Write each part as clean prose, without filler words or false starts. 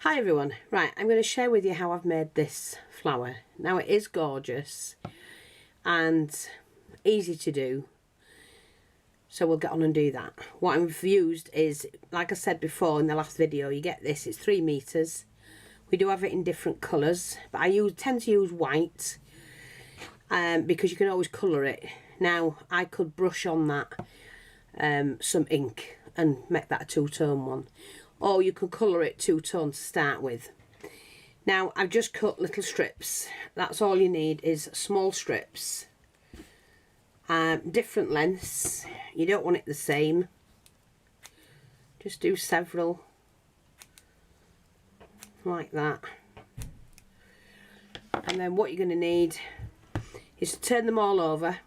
Hi everyone, right, I'm going to share with you how I've made this flower. Now it is gorgeous and easy to do, so we'll get on and do that. What I've used is, like I said before in the last video, you get this, it's 3 meters. We do have it in different colours, but I tend to use white because you can always colour it. Now I could brush on that some ink and make that a two-tone one. Or you can colour it two-tone to start with. Now I've just cut little strips. That's all you need is small strips. Different lengths. You don't want it the same. Just do several like that. And then what you're going to need is to turn them all over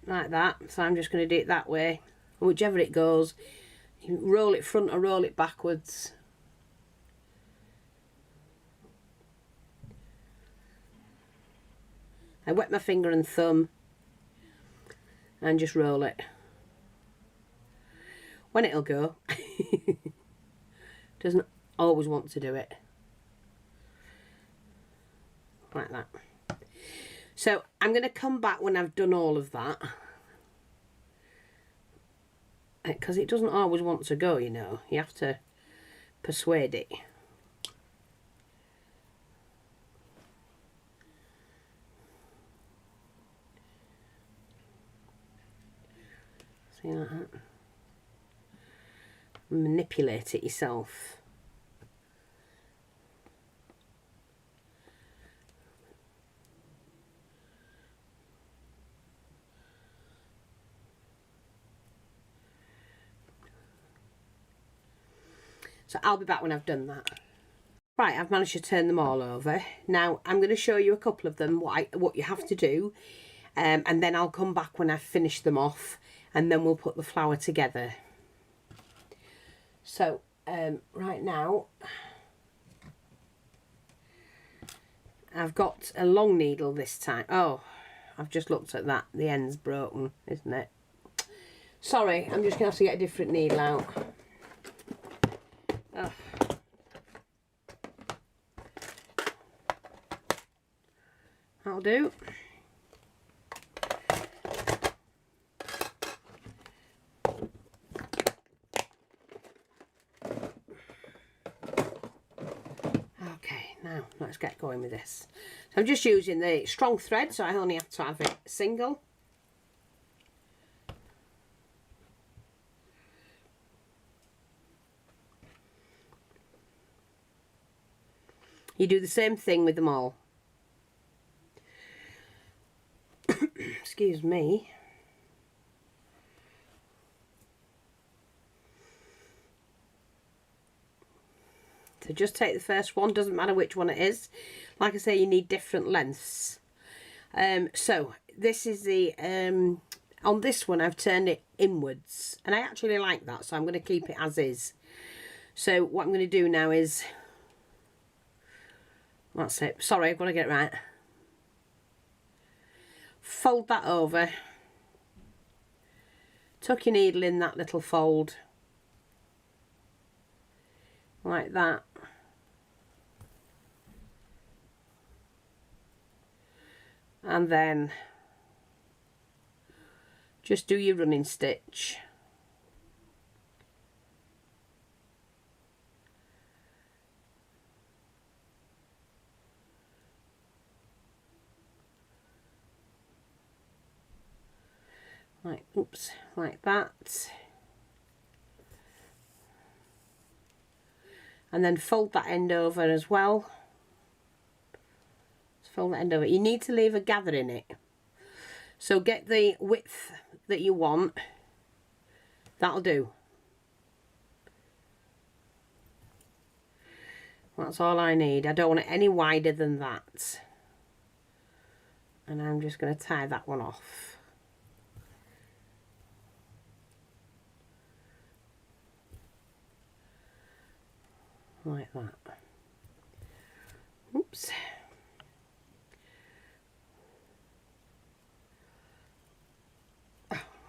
like that. So I'm just going to do it that way. And whichever it goes, you roll it front or roll it backwards. I wet my finger and thumb and just roll it. When it'll go. Doesn't always want to do it. Like that. So I'm going to come back when I've done all of that. Because it doesn't always want to go, you know. You have to persuade it. See that? Manipulate it yourself. So I'll be back when I've done that. Right, I've managed to turn them all over. Now I'm going to show you a couple of them, what you have to do, and then I'll come back when I've finished them off, and then we'll put the flower together. So right now I've got a long needle this time. Oh, I've just looked at that. The end's broken, isn't it? Sorry, I'm just going to have to get a different needle out. Oh. That'll do. Okay, now let's get going with this. So I'm just using the strong thread, so I only have to have it single. You do the same thing with them all. Excuse me. So just take the first one, doesn't matter which one it is. Like I say, you need different lengths. So this is the, on this one I've turned it inwards. And I actually like that, so I'm going to keep it as is. So what I'm going to do now is, that's it. Sorry, I've got to get it right. Fold that over. Tuck your needle in that little fold. Like that. And then just do your running stitch. Like, oops, like that. And then fold that end over as well. Just fold that end over. You need to leave a gather in it. So get the width that you want. That'll do. That's all I need. I don't want it any wider than that. And I'm just going to tie that one off. Like that. Oops.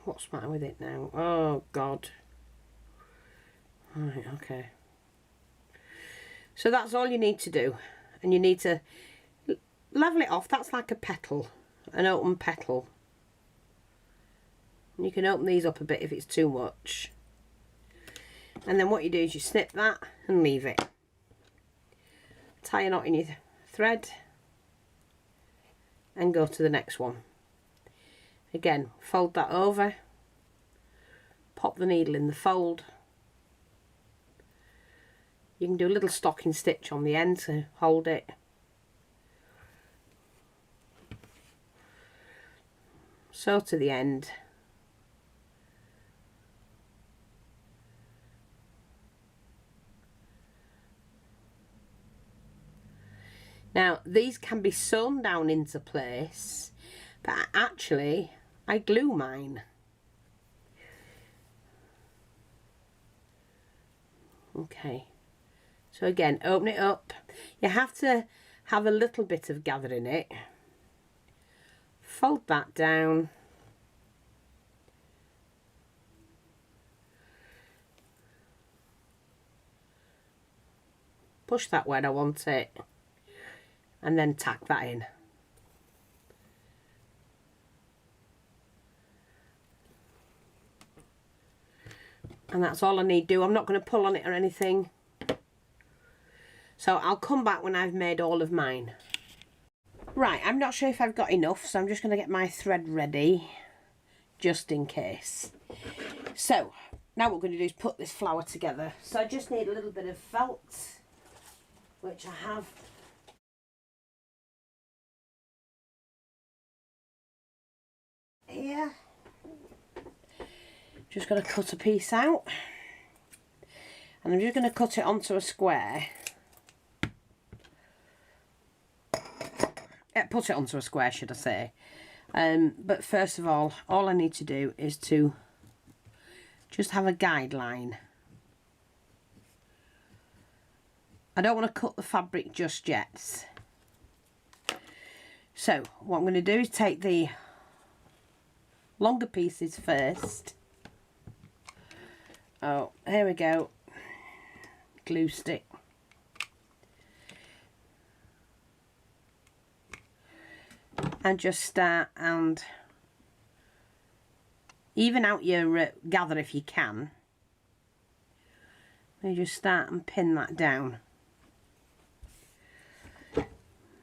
What's the matter with it now? Oh God. Right, okay. So that's all you need to do, and you need to level it off. That's like a petal, an open petal. And you can open these up a bit if it's too much. And then what you do is you snip that and leave it. Tie a knot in your thread and go to the next one. Again, fold that over, pop the needle in the fold. You can do a little stocking stitch on the end to hold it. Sew to the end. Now these can be sewn down into place, but actually I glue mine. Okay, so again, open it up. You have to have a little bit of gather in it. Fold that down. Push that where I want it. And then tack that in. And that's all I need to do. I'm not going to pull on it or anything. So I'll come back when I've made all of mine. Right, I'm not sure if I've got enough, so I'm just going to get my thread ready, just in case. So, now what we're going to do is put this flower together. So I just need a little bit of felt, which I have. Here, just going to cut a piece out, and I'm just going to cut it onto a square. Put it onto a square, should I say. But first of all I need to do is to just have a guideline. I don't want to cut the fabric just yet. So what I'm going to do is take the longer pieces first. Oh, here we go. Glue stick. And just start and even out your gather if you can. You just start and pin that down.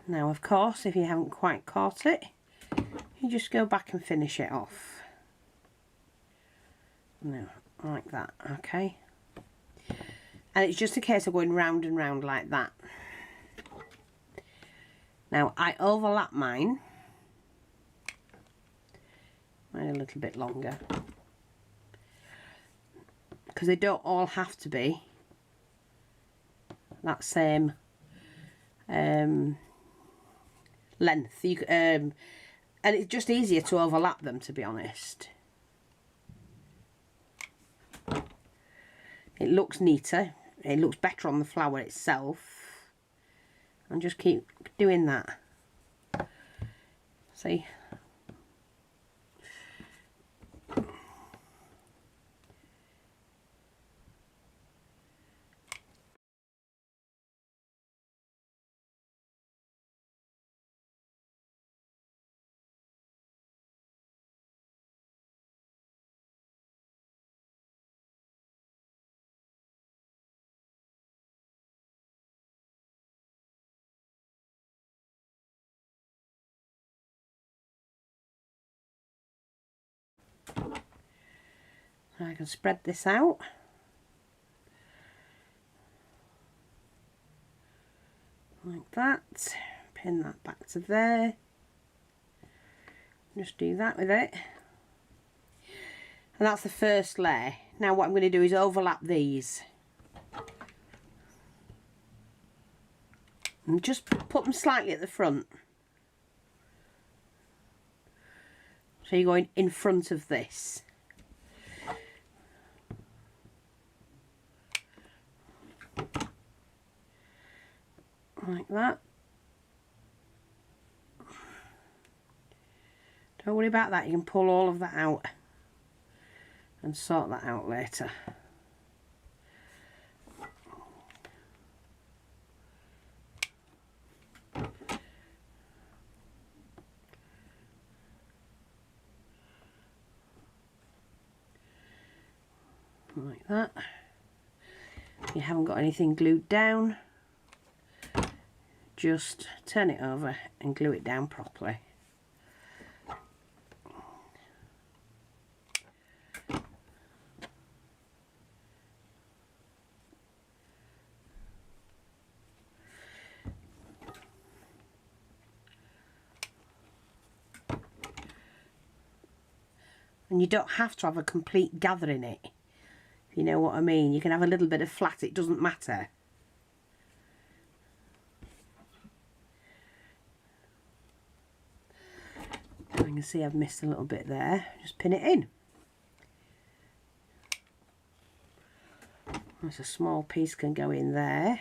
Now, of course, if you haven't quite caught it, you just go back and finish it off. No, like that, okay. And it's just a case of going round and round like that. Now, I overlap mine. Mine a little bit longer. Because they don't all have to be that same length. And it's just easier to overlap them, to be honest. It looks neater, it looks better on the flower itself, and just keep doing that. See? I can spread this out. Like that. Pin that back to there. Just do that with it. And that's the first layer. Now what I'm going to do is overlap these. And just put them slightly at the front. So you're going in front of this. Like that. Don't worry about that, you can pull all of that out and sort that out later. like that. You haven't got anything glued down, just turn it over and glue it down properly. And you don't have to have a complete gather in it, if you know what I mean. You can have a little bit of flat, it doesn't matter. I can see I've missed a little bit there, just pin it in. There's a small piece can go in there.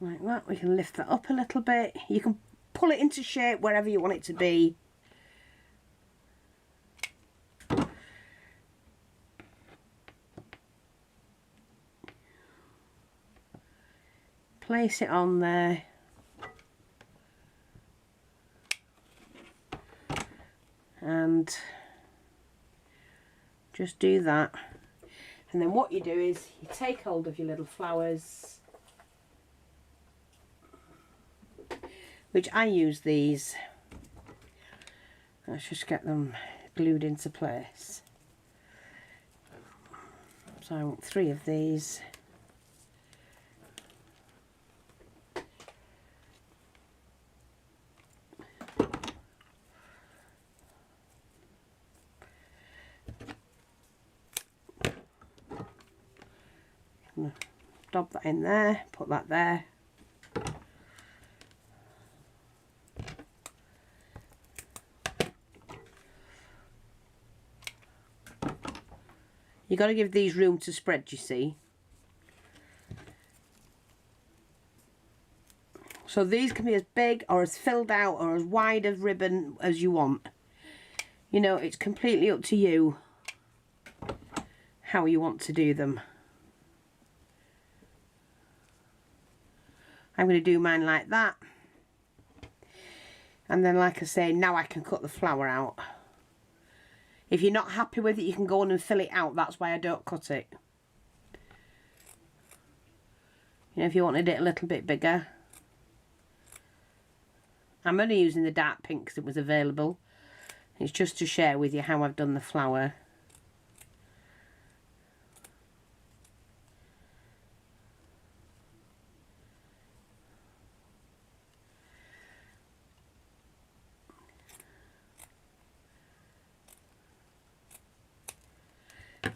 Like that. We can lift that up a little bit. You can pull it into shape wherever you want it to be. Place it on there. And just do that. And then what you do is you take hold of your little flowers, which I use these. Let's just get them glued into place. So I want 3 of these. Dob that in there, put that there. You got to give these room to spread, you see. So these can be as big or as filled out or as wide of ribbon as you want. You know, it's completely up to you how you want to do them. I'm going to do mine like that. And then, like I say, now I can cut the flower out. If you're not happy with it, you can go on and fill it out. That's why I don't cut it. You know, if you wanted it a little bit bigger. I'm only using the dark pink because it was available. It's just to share with you how I've done the flower.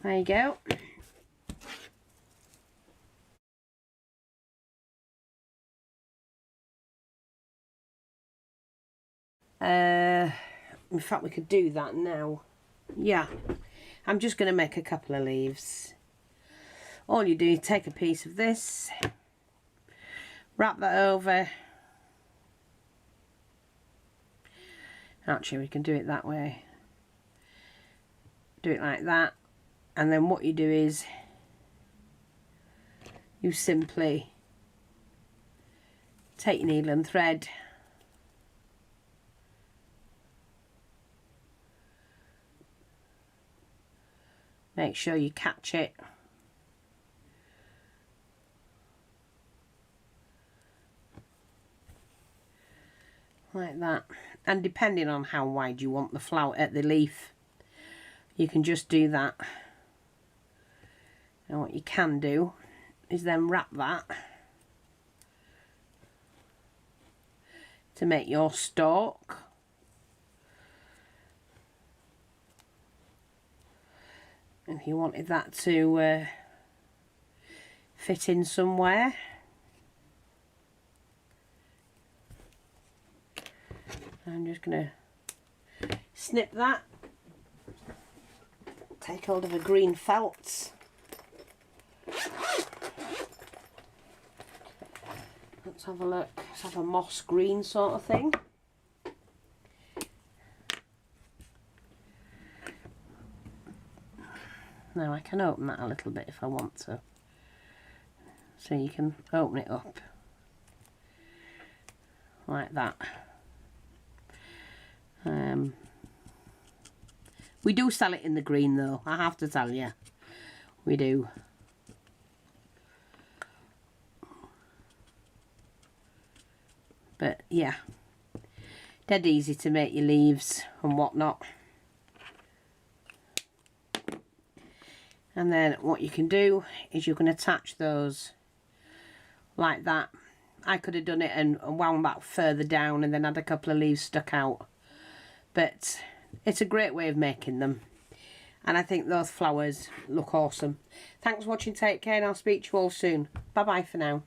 There you go. In fact, we could do that now. Yeah, I'm just going to make a couple of leaves. All you do is take a piece of this, wrap that over. Actually, we can do it that way. Do it like that. And then what you do is you simply take your needle and thread, make sure you catch it, like that. And depending on how wide you want the flower at the leaf, you can just do that. And what you can do is then wrap that to make your stalk. If you wanted that to fit in somewhere. I'm just going to snip that. Take hold of a green felt. Let's have a look. Let's have a moss green sort of thing. Now I can open that a little bit if I want to. So you can open it up like that. We do sell it in the green though, I have to tell you. We do. But yeah, dead easy to make your leaves and whatnot. And then what you can do is you can attach those like that. I could have done it and wound back further down and then had a couple of leaves stuck out. But it's a great way of making them. And I think those flowers look awesome. Thanks for watching, take care, and I'll speak to you all soon. Bye bye for now.